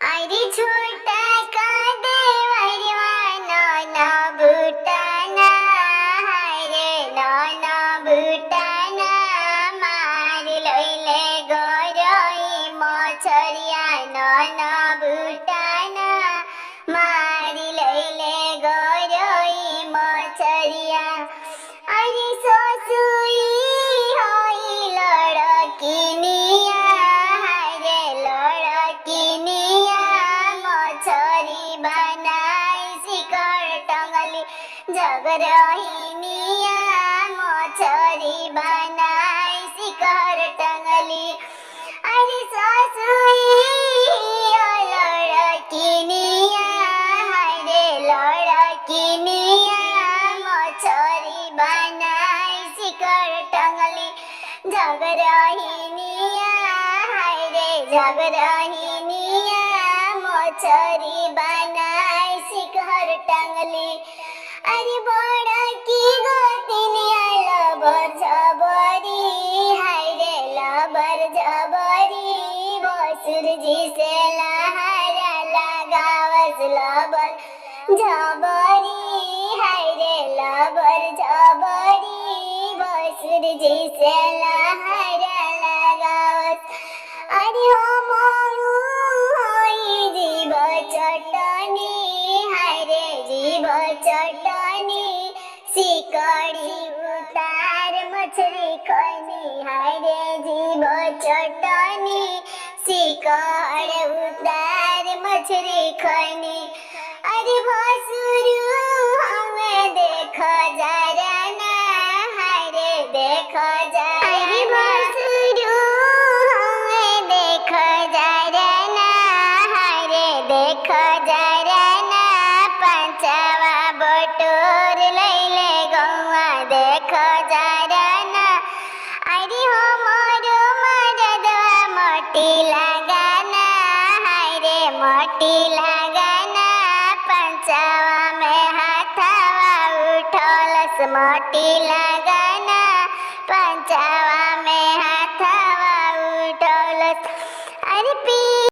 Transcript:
अरे छोटा का देवरवाना ना भूटाना हरे नाना भूटाना मार लैले गरई मछरिया नाना भूटाना मार लैले गरई मछरिया। अरे ससुई होई लड़किनिया हरे लड़किनिया मछरी बनाई शिकर टंगली जगरहिनिया मछरी बनाई शिकर टंगली। अरे ससुई लड़किनिया हरे लड़किनिया मछरी बनाई शिकर टंगली जगरहिनिया हरे जगरहिनिया मछरी बनाई शिकर टंगली। अरे बड़ा की गोतिनिया लबर झबरी हरे लबर झबरी बसुर जी से लहरा लगावस लबर झबरी हरे लबर झबरी बसुर जी से लहरा लगावस। अरे हमरू होई जीव चटनी हरे जीव चटनी सिकड़ी उतार मछली खनी हरे जीव चटनी सिकड़ उतार मछली खनी। अरे भसुरु हमें देख जरा ना हरे देख जरा अरे भसुरु हमें देख जरा ना हरे देख जरा ना पंचवा बटोर लैले गौआ देख जरा ना। अरे हमरो मरदवा मटी लगाना हरे मटी लगाना पंचवा में हाथवा उठलस मटी लगाना पंचवा